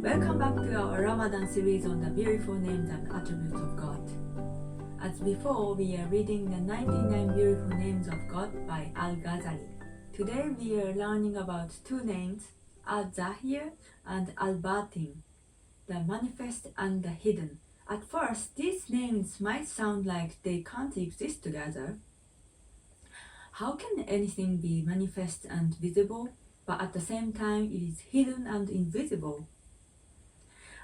Welcome back to our Ramadan series on the beautiful names and attributes of God. As before, we are reading the 99 Beautiful Names of God by Al-Ghazali. Today we are learning about two names, Al-Zahir and Al-Batin, the manifest and the hidden. At first, these names might sound like they can't exist together. How can anything be manifest and visible, but at the same time it is hidden and invisible?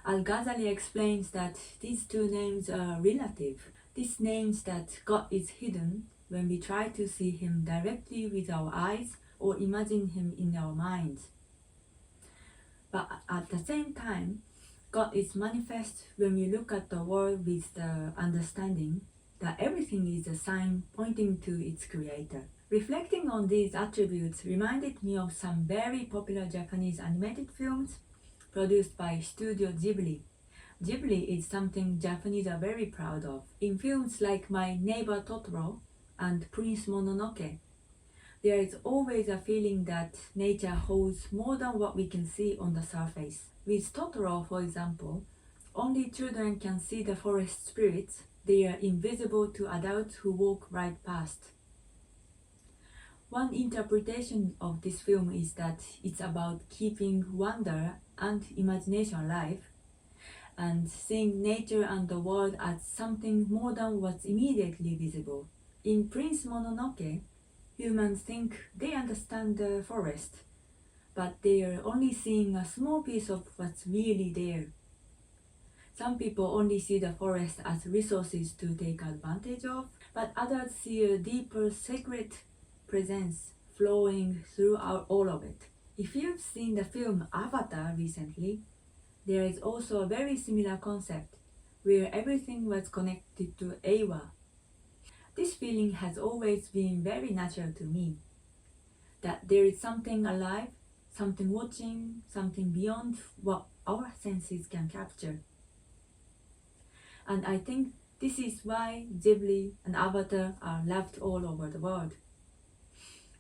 Al-Ghazali explains that these two names are relative. This means that God is hidden when we try to see Him directly with our eyes or imagine Him in our minds. But at the same time, God is manifest when we look at the world with the understanding that everything is a sign pointing to its creator. Reflecting on these attributes reminded me of some very popular Japanese animated films produced by Studio Ghibli. Ghibli is something Japanese are very proud of. In films like My Neighbor Totoro and Prince Mononoke, there is always a feeling that nature holds more than what we can see on the surface. With Totoro, for example, only children can see the forest spirits. They are invisible to adults who walk right past. One interpretation of this film is that it's about keeping wonder and imagination alive, and seeing nature and the world as something more than what's immediately visible. In Prince Mononoke, humans think they understand the forest, but they are only seeing a small piece of what's really there. Some people only see the forest as resources to take advantage of, but others see a deeper sacred presence flowing throughout all of it. If you've seen the film Avatar recently, there is also a very similar concept where everything was connected to Ewa. This feeling has always been very natural to me, that there is something alive, something watching, something beyond what our senses can capture. And I think this is why Ghibli and Avatar are loved all over the world.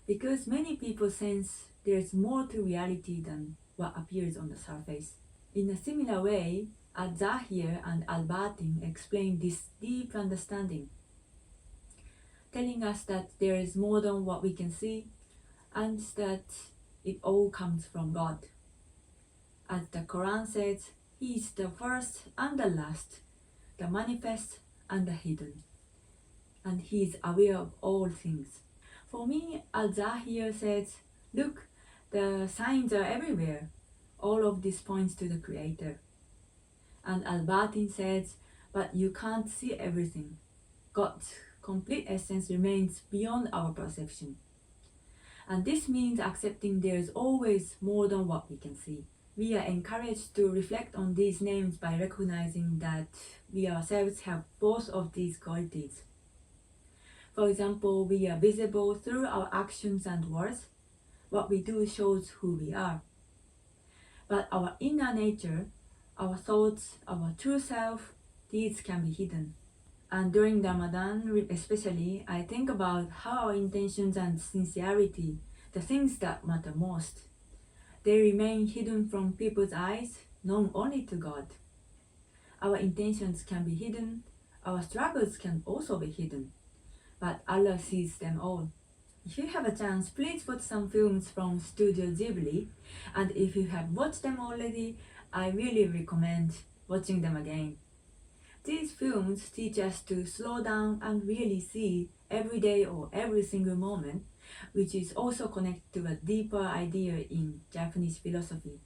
Because many people sense there is more to reality than what appears on the surface. In a similar way, Al-Zahir and Al-Batin explain this deep understanding, telling us that there is more than what we can see and that it all comes from God. As the Quran says, He is the first and the last, the manifest and the hidden, and He is aware of all things. For me, Al-Zahir says, look, the signs are everywhere. All of this points to the Creator. And Al-Batin says, but you can't see everything. God's complete essence remains beyond our perception. And this means accepting there is always more than what we can see. We are encouraged to reflect on these names by recognizing that we ourselves have both of these qualities. For example, we are visible through our actions and words. What we do shows who we are. But our inner nature, our thoughts, our true self, these can be hidden. And during Ramadan especially, I think about how our intentions and sincerity, the things that matter most, they remain hidden from people's eyes, known only to God. Our intentions can be hidden, our struggles can also be hidden, but Allah sees them all. If you have a chance, please watch some films from Studio Ghibli, and if you have watched them already, I really recommend watching them again. These films teach us to slow down and really see every day or every single moment, which is also connected to a deeper idea in Japanese philosophy,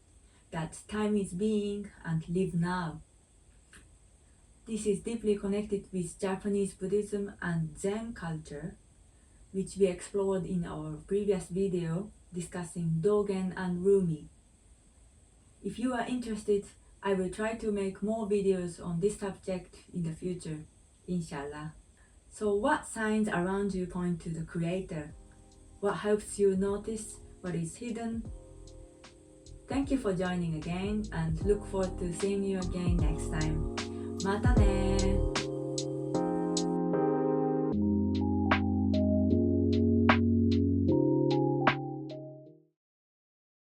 that time is being and live now. This is deeply connected with Japanese Buddhism and Zen culture, which we explored in our previous video discussing Dogen and Rumi. If you are interested, I will try to make more videos on this subject in the future, inshallah. So what signs around you point to the Creator? What helps you notice what is hidden? Thank you for joining again, and look forward to seeing you again next time. Matane!